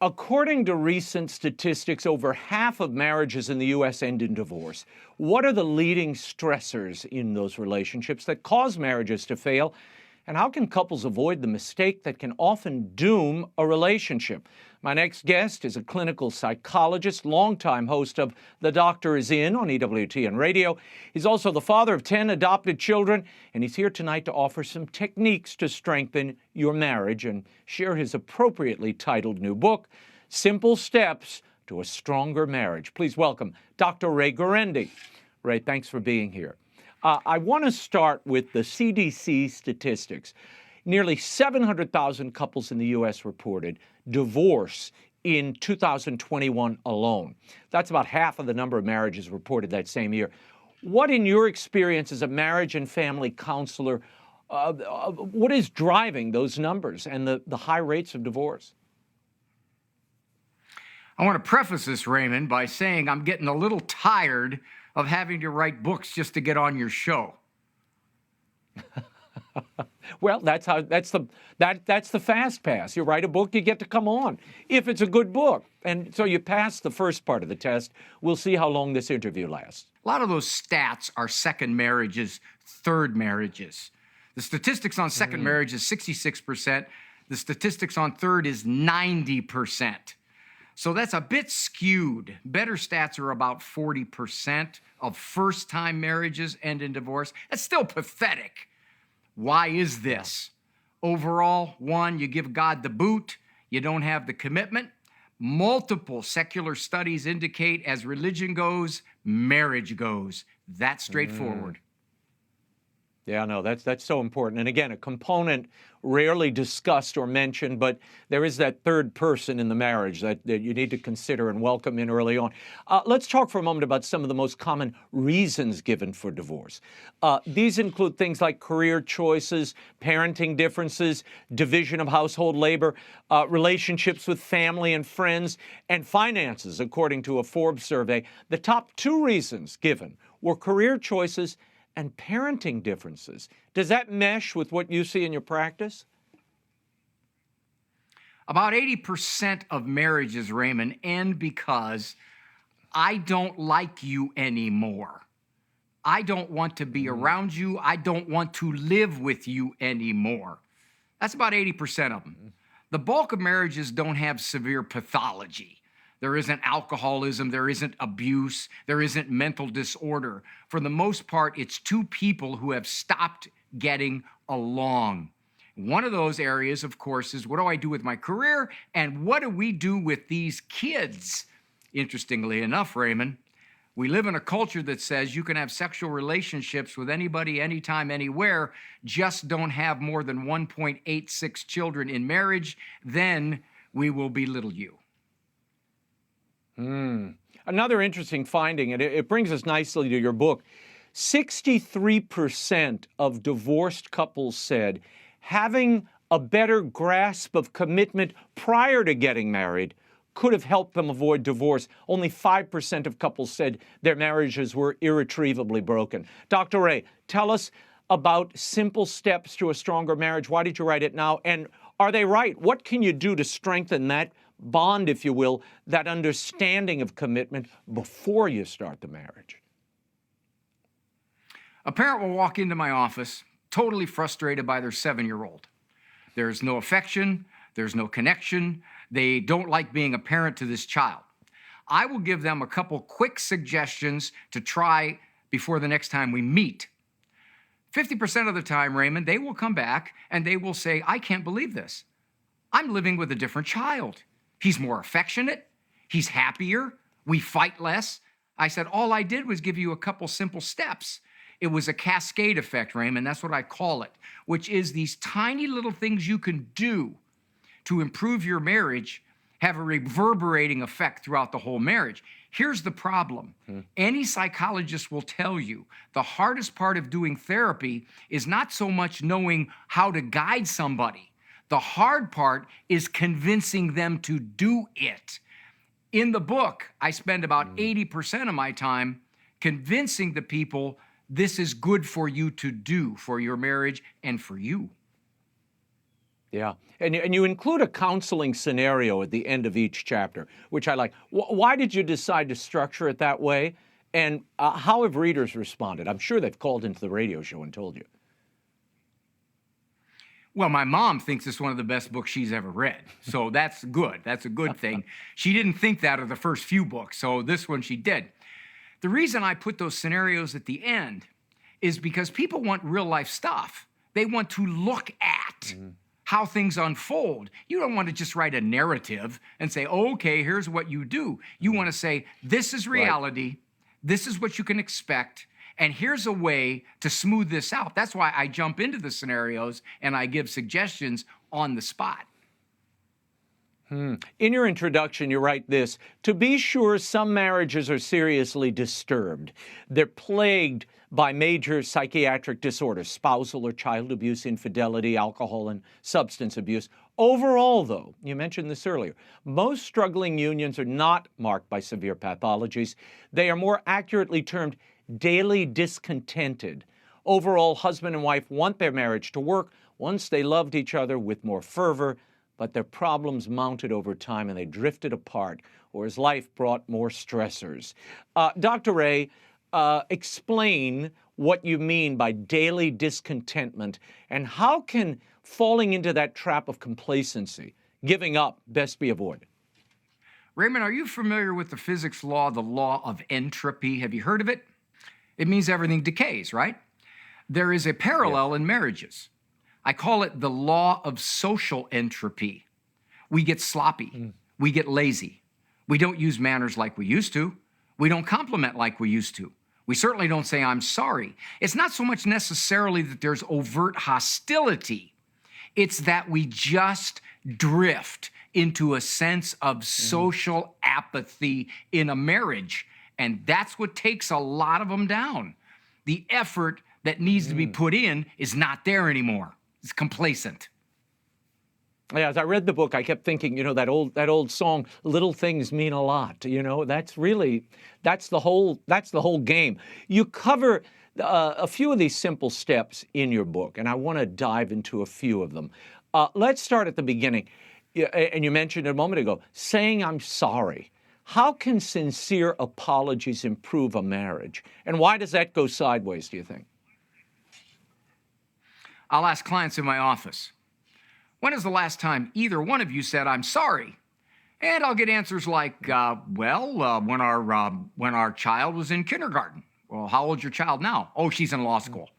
According to recent statistics, over half of marriages in the U.S. end in divorce. What are the leading stressors in those relationships that cause marriages to fail? And how can couples avoid the mistake that can often doom a relationship? My next guest is a clinical psychologist, longtime host of The Doctor Is In on EWTN Radio. He's also the father of 10 adopted children, and he's here tonight to offer some techniques to strengthen your marriage and share his appropriately titled new book, Simple Steps to a Stronger Marriage. Please welcome Dr. Ray Guarendi. Ray, thanks for being here. I want to start with the CDC statistics. Nearly 700,000 couples in the U.S. reported divorce in 2021 alone. That's about half of the number of marriages reported that same year. What, in your experience as a marriage and family counselor, what is driving those numbers and the high rates of divorce? I want to preface this, Raymond, by saying I'm getting a little tired of having to write books just to get on your show. Well, that's the fast pass. You write a book, you get to come on, if it's a good book. And so you pass the first part of the test. We'll see how long this interview lasts. A lot of those stats are second marriages, third marriages. The statistics on second marriage is 66%. The statistics on third is 90%. So that's a bit skewed. Better stats are about 40% of first-time marriages end in divorce. That's still pathetic. Why is this? Overall, one, you give God the boot. You don't have the commitment. Multiple secular studies indicate as religion goes, marriage goes. That's straightforward. Yeah, no, that's so important. And again, a component rarely discussed or mentioned, but there is that third person in the marriage that you need to consider and welcome in early on. Let's talk for a moment about some of the most common reasons given for divorce. These include things like career choices, parenting differences, division of household labor, relationships with family and friends, and finances, according to a Forbes survey. The top two reasons given were career choices and parenting differences. Does that mesh with what you see in your practice? About 80% of marriages, Raymond, end because I don't like you anymore. I don't want to be around you. I don't want to live with you anymore. That's about 80% of them. The bulk of marriages don't have severe pathology. There isn't alcoholism, there isn't abuse, there isn't mental disorder. For the most part, it's two people who have stopped getting along. One of those areas, of course, is what do I do with my career and what do we do with these kids? Interestingly enough, Raymond, we live in a culture that says you can have sexual relationships with anybody, anytime, anywhere, just don't have more than 1.86 children in marriage, then we will belittle you. Another interesting finding, and it brings us nicely to your book, 63% of divorced couples said having a better grasp of commitment prior to getting married could have helped them avoid divorce. Only 5% of couples said their marriages were irretrievably broken. Dr. Ray, tell us about Simple Steps to a Stronger Marriage. Why did you write it now? And are they right? What can you do to strengthen that bond, if you will, that understanding of commitment before you start the marriage? A parent will walk into my office totally frustrated by their 7-year-old. There's no affection, there's no connection, they don't like being a parent to this child. I will give them a couple quick suggestions to try before the next time we meet. 50% of the time, Raymond, they will come back and they will say, I can't believe this. I'm living with a different child. He's more affectionate. He's happier. We fight less. I said, all I did was give you a couple simple steps. It was a cascade effect, Raymond. That's what I call it, which is these tiny little things you can do to improve your marriage have a reverberating effect throughout the whole marriage. Here's the problem. Any psychologist will tell you the hardest part of doing therapy is not so much knowing how to guide somebody. The hard part is convincing them to do it. In the book, I spend about 80% of my time convincing the people this is good for you to do for your marriage and for you. Yeah. And you include a counseling scenario at the end of each chapter, which I like. Why did you decide to structure it that way? And how have readers responded? I'm sure they've called into the radio show and told you. Well, my mom thinks it's one of the best books she's ever read. So that's good. That's a good thing. She didn't think that of the first few books. So this one she did. The reason I put those scenarios at the end is because people want real life stuff. They want to look at how things unfold. You don't want to just write a narrative and say, oh, okay, here's what you do. You want to say, this is reality. Right. This is what you can expect. And here's a way to smooth this out. That's why I jump into the scenarios and I give suggestions on the spot. In your introduction, you write this: to be sure, some marriages are seriously disturbed. They're plagued by major psychiatric disorders, spousal or child abuse, infidelity, alcohol, and substance abuse. Overall, though, you mentioned this earlier, most struggling unions are not marked by severe pathologies. They are more accurately termed daily discontented. Overall, husband and wife want their marriage to work. Once they loved each other with more fervor, but their problems mounted over time and they drifted apart, or as life brought more stressors. Dr. Ray, explain what you mean by daily discontentment, and how can falling into that trap of complacency, giving up, best be avoided? Raymond, are you familiar with the physics law, the law of entropy? Have you heard of it? It means everything decays, right? There is a parallel in marriages. I call it the law of social entropy. We get sloppy. We get lazy. We don't use manners like we used to. We don't compliment like we used to. We certainly don't say, I'm sorry. It's not so much necessarily that there's overt hostility. It's that we just drift into a sense of social apathy in a marriage. And that's what takes a lot of them down. The effort that needs to be put in is not there anymore. It's complacent. Yeah, as I read the book, I kept thinking, that old song, "Little Things Mean a Lot." That's the whole game. You cover a few of these simple steps in your book, and I want to dive into a few of them. Let's start at the beginning. And you mentioned a moment ago, saying I'm sorry. How can sincere apologies improve a marriage? And why does that go sideways, do you think? I'll ask clients in my office, when is the last time either one of you said, I'm sorry? And I'll get answers like, when our child was in kindergarten. Well, how old's your child now? Oh, she's in law school.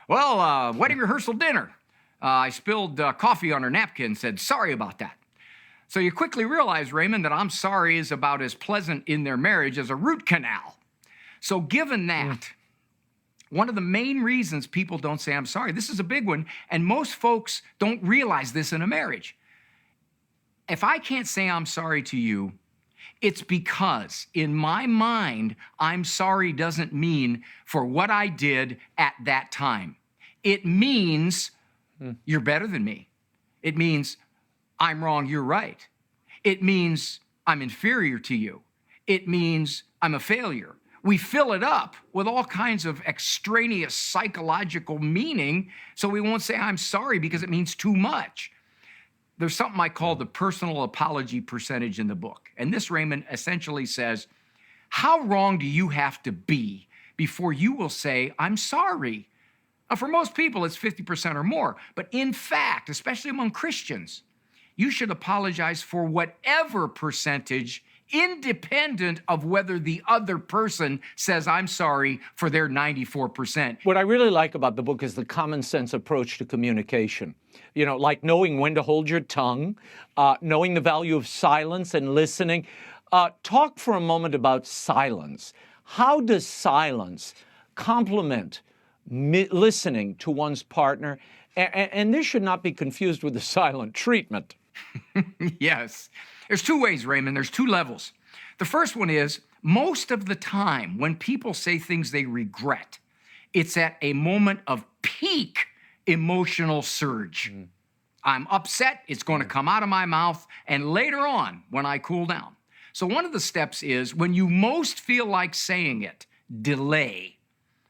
Well, wedding rehearsal dinner. I spilled coffee on her napkin and said, sorry about that. So you quickly realize, Raymond, that I'm sorry is about as pleasant in their marriage as a root canal. So given that, one of the main reasons people don't say I'm sorry, this is a big one, and most folks don't realize this in a marriage. If I can't say I'm sorry to you, it's because in my mind, I'm sorry doesn't mean for what I did at that time. It means you're better than me. It means I'm wrong, you're right. It means I'm inferior to you. It means I'm a failure. We fill it up with all kinds of extraneous psychological meaning, so we won't say I'm sorry because it means too much. There's something I call the personal apology percentage in the book. And this, Raymond, essentially says, how wrong do you have to be before you will say, I'm sorry? Now, for most people, it's 50% or more. But in fact, especially among Christians, you should apologize for whatever percentage, independent of whether the other person says, I'm sorry, for their 94%. What I really like about the book is the common sense approach to communication. Like knowing when to hold your tongue, knowing the value of silence and listening. Talk for a moment about silence. How does silence complement listening to one's partner? And this should not be confused with the silent treatment. Yes. There's two ways, Raymond. There's two levels. The first one is, most of the time when people say things they regret, it's at a moment of peak emotional surge. I'm upset, it's going to come out of my mouth, and later on, when I cool down. So one of the steps is, when you most feel like saying it, delay.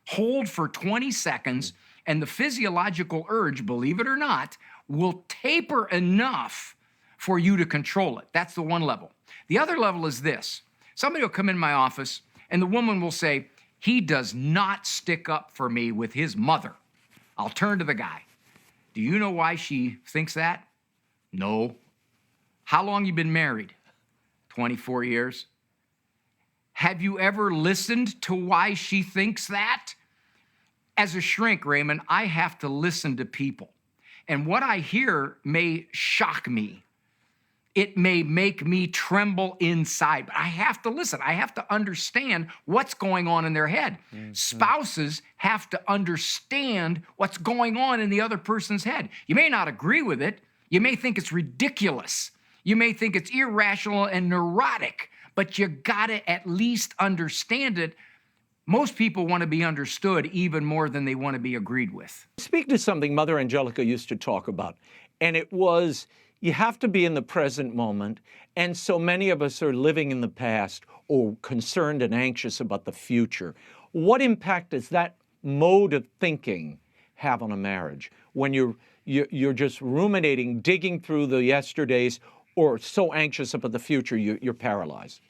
Hold for 20 seconds, and the physiological urge, believe it or not, will taper enough for you to control it. That's the one level. The other level is this. Somebody will come in my office and the woman will say, he does not stick up for me with his mother. I'll turn to the guy. Do you know why she thinks that? No. How long you been married? 24 years. Have you ever listened to why she thinks that? As a shrink, Raymond, I have to listen to people. And what I hear may shock me. It may make me tremble inside, but I have to listen. I have to understand what's going on in their head. Mm-hmm. Spouses have to understand what's going on in the other person's head. You may not agree with it. You may think it's ridiculous. You may think it's irrational and neurotic, but you gotta at least understand it. Most people want to be understood even more than they want to be agreed with. Speak to something Mother Angelica used to talk about, and it was you have to be in the present moment, and so many of us are living in the past or concerned and anxious about the future. What impact does that mode of thinking have on a marriage when you're just ruminating, digging through the yesterdays, or so anxious about the future you're paralyzed?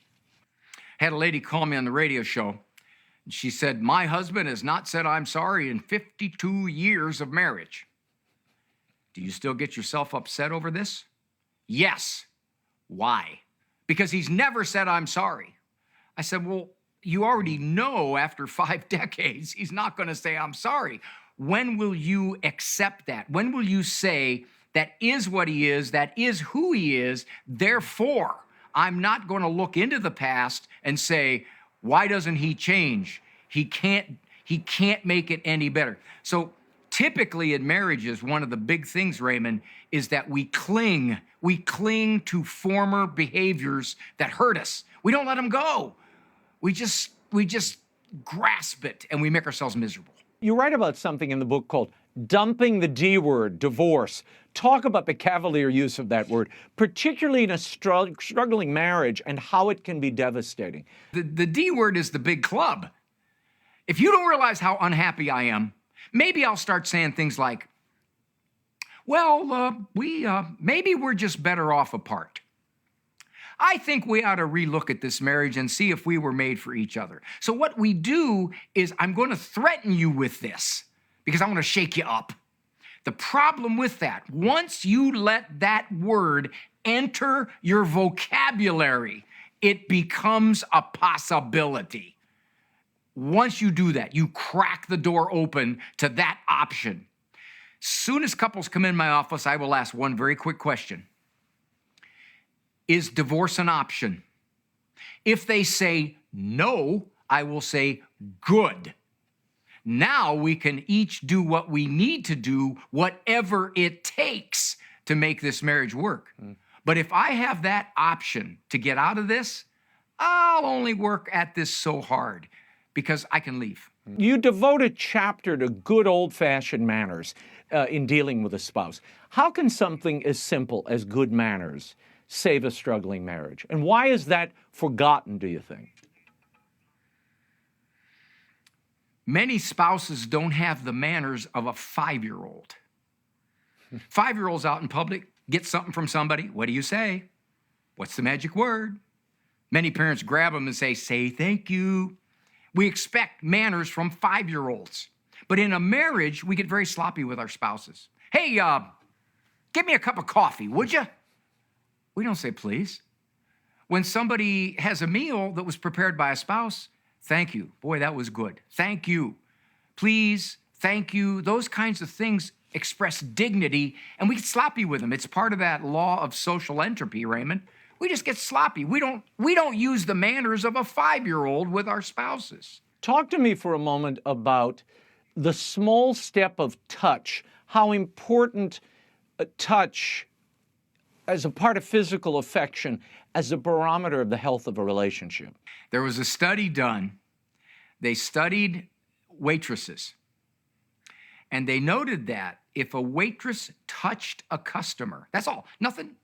Had a lady call me on the radio show. She said, my husband has not said I'm sorry in 52 years of marriage. Do you still get yourself upset over this? Yes. Why? Because he's never said I'm sorry. I said, well, you already know after 5 decades, he's not going to say I'm sorry. When will you accept that? When will you say that is what he is, that is who he is, therefore, I'm not going to look into the past and say, why doesn't he change? He can't make it any better. So typically in marriages, one of the big things, Raymond, is that we cling to former behaviors that hurt us. We don't let them go. We just grasp it and we make ourselves miserable. You write about something in the book called dumping the D word, divorce. Talk about the cavalier use of that word, particularly in a struggling marriage and how it can be devastating. The D word is the big club. If you don't realize how unhappy I am, maybe I'll start saying things like, well, maybe we're just better off apart. I think we ought to relook at this marriage and see if we were made for each other. So what we do is I'm going to threaten you with this because I want to shake you up. The problem with that, once you let that word enter your vocabulary, it becomes a possibility. Once you do that, you crack the door open to that option. Soon as couples come in my office, I will ask one very quick question. Is divorce an option? If they say no, I will say good. Now we can each do what we need to do, whatever it takes to make this marriage work. But if I have that option to get out of this, I'll only work at this so hard because I can leave. You devote a chapter to good old-fashioned manners in dealing with a spouse. How can something as simple as good manners save a struggling marriage? And why is that forgotten, do you think? Many spouses don't have the manners of a 5-year-old. 5-year-olds out in public get something from somebody. What do you say? What's the magic word? Many parents grab them and say thank you. We expect manners from 5-year-olds. But in a marriage, we get very sloppy with our spouses. Hey, get me a cup of coffee, would you? We don't say please. When somebody has a meal that was prepared by a spouse, thank you. Boy, that was good. Thank you. Please, thank you. Those kinds of things express dignity, and we get sloppy with them. It's part of that law of social entropy, Raymond. We just get sloppy. We don't use the manners of a 5-year-old with our spouses. Talk to me for a moment about the small step of touch, how important touch as a part of physical affection as a barometer of the health of a relationship. There was a study done. They studied waitresses, and they noted that if a waitress touched a customer, that's all, nothing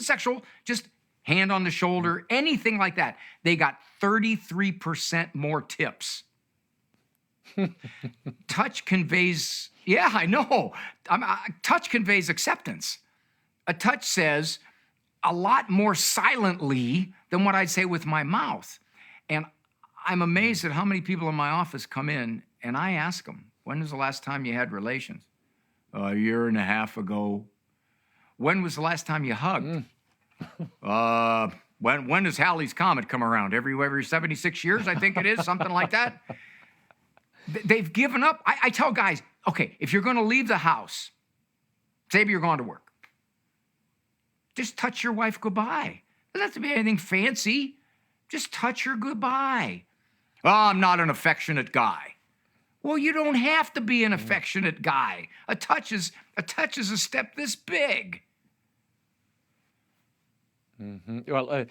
sexual, just hand on the shoulder, anything like that, they got 33% more tips. Touch conveys, yeah, I know. Touch conveys acceptance. A touch says a lot more silently than what I'd say with my mouth. And I'm amazed at how many people in my office come in and I ask them, when was the last time you had relations? A year and a half ago. When was the last time you hugged? When does Halley's Comet come around? Every 76 years, I think it is, something like that. They've given up. I tell guys, okay, if you're going to leave the house, say you're going to work, just touch your wife goodbye. It doesn't have to be anything fancy. Just touch her goodbye. Oh, I'm not an affectionate guy. Well, you don't have to be an affectionate guy. A touch is a step this big. Mm-hmm. Well,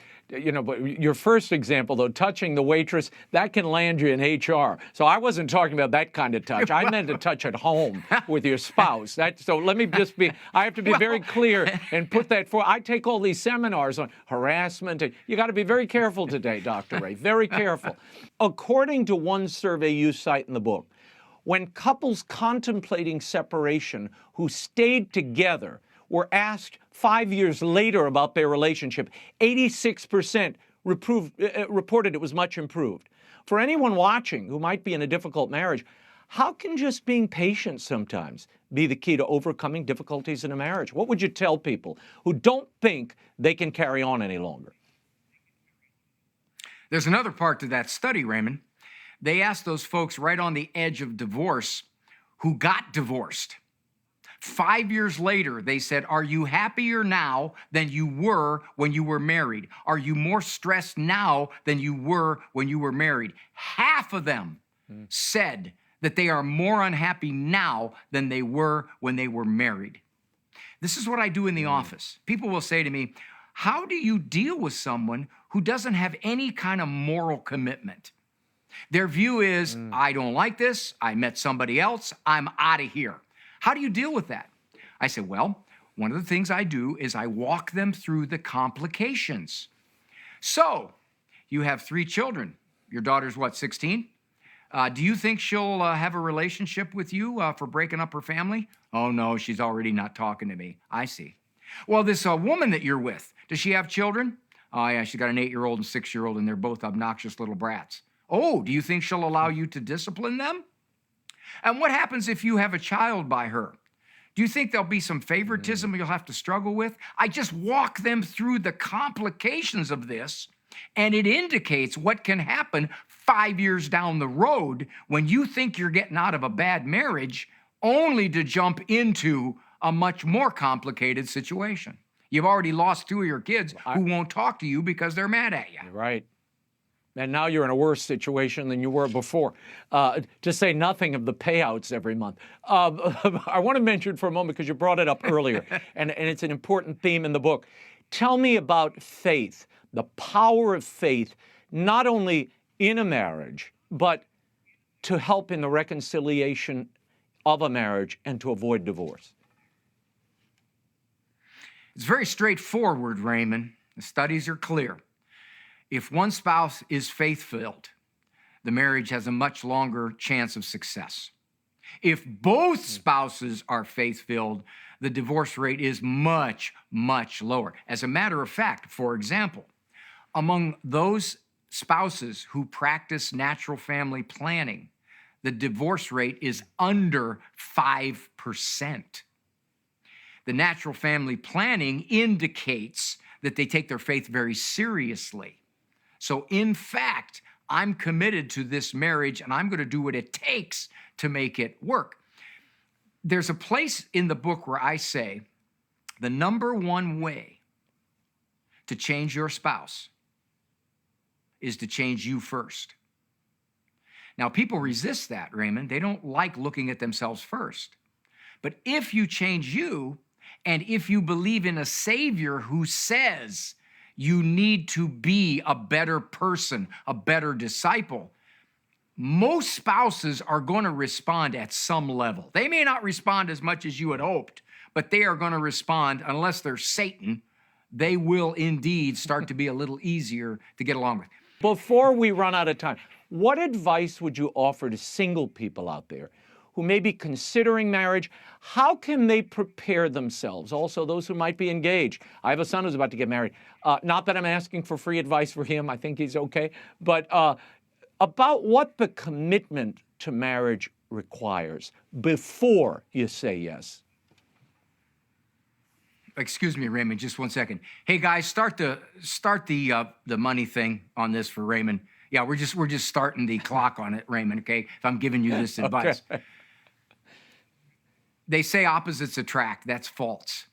but your first example, though, touching the waitress, that can land you in HR. So I wasn't talking about that kind of touch. I meant a touch at home with your spouse. So let me I have to be very clear and put that forward. I take all these seminars on harassment. You got to be very careful today, Dr. Ray, very careful. According to one survey you cite in the book, when couples contemplating separation who stayed together were asked 5 years later about their relationship, 86% reported it was much improved. For anyone watching who might be in a difficult marriage, how can just being patient sometimes be the key to overcoming difficulties in a marriage? What would you tell people who don't think they can carry on any longer? There's another part to that study, Raymond. They asked those folks right on the edge of divorce who got divorced. 5 years later, they said, are you happier now than you were when you were married? Are you more stressed now than you were when you were married? Half of them said that they are more unhappy now than they were when they were married. This is what I do in the office. People will say to me, how do you deal with someone who doesn't have any kind of moral commitment? Their view is, I don't like this. I met somebody else. I'm out of here. How do you deal with that? I said, well, one of the things I do is I walk them through the complications. So you have 3 children. Your daughter's what, 16? Do you think she'll have a relationship with you for breaking up her family? Oh, no, she's already not talking to me. I see. Well, this woman that you're with, does she have children? Oh, yeah, she's got an 8-year-old and 6-year-old, and they're both obnoxious little brats. Oh, do you think she'll allow you to discipline them? And what happens if you have a child by her? Do you think there'll be some favoritism you'll have to struggle with? I just walk them through the complications of this, and it indicates what can happen 5 years down the road when you think you're getting out of a bad marriage, only to jump into a much more complicated situation. You've already lost 2 of your kids who won't talk to you because they're mad at you. Right. And now you're in a worse situation than you were before, to say nothing of the payouts every month. I want to mention for a moment, because you brought it up earlier, and it's an important theme in the book. Tell me about faith, the power of faith, not only in a marriage, but to help in the reconciliation of a marriage and to avoid divorce. It's very straightforward, Raymond. The studies are clear. If one spouse is faith-filled, the marriage has a much longer chance of success. If both spouses are faith-filled, the divorce rate is much, much lower. As a matter of fact, for example, among those spouses who practice natural family planning, the divorce rate is under 5%. The natural family planning indicates that they take their faith very seriously. So in fact, I'm committed to this marriage and I'm going to do what it takes to make it work. There's a place in the book where I say the number one way to change your spouse is to change you first. Now, people resist that, Raymond. They don't like looking at themselves first. But if you change you, and if you believe in a Savior who says you need to be a better person, a better disciple, most spouses are going to respond at some level. They may not respond as much as you had hoped, but they are going to respond, unless they're Satan, they will indeed start to be a little easier to get along with. Before we run out of time, What advice would you offer to single people out there who may be considering marriage? How can they prepare themselves? Also, those who might be engaged. I have a son who's about to get married. Not that I'm asking for free advice for him. I think he's okay. But about what the commitment to marriage requires before you say yes. Excuse me, Raymond, just 1 second. Hey guys, start the money thing on this for Raymond. Yeah, we're just starting the clock on it, Raymond, okay? If I'm giving you this advice. Okay. They say opposites attract. That's false.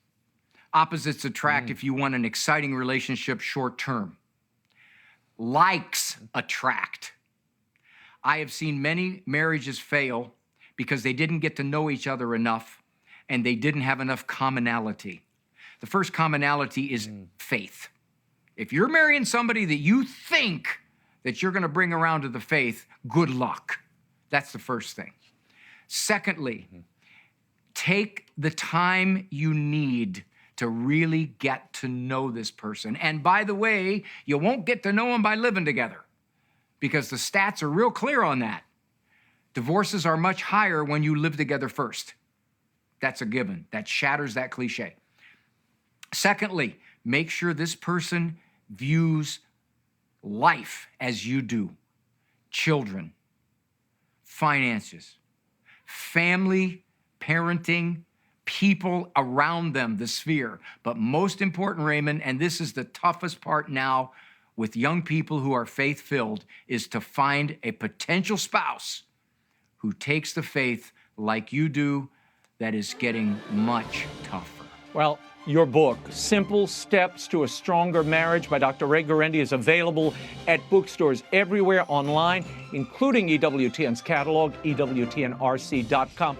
Opposites attract if you want an exciting relationship short term. Likes attract. I have seen many marriages fail because they didn't get to know each other enough and they didn't have enough commonality. The first commonality is faith. If you're marrying somebody that you think that you're going to bring around to the faith, good luck. That's the first thing. Secondly, take the time you need to really get to know this person. And by the way, you won't get to know them by living together because the stats are real clear on that. Divorces are much higher when you live together first. That's a given. That shatters that cliche. Secondly, make sure this person views life as you do. Children, finances, family, parenting, people around them, the sphere. But most important, Raymond, and this is the toughest part now with young people who are faith-filled, is to find a potential spouse who takes the faith like you do. That is getting much tougher. Well, your book, Simple Steps to a Stronger Marriage by Dr. Ray Guarendi, is available at bookstores everywhere online, including EWTN's catalog, EWTNRC.com.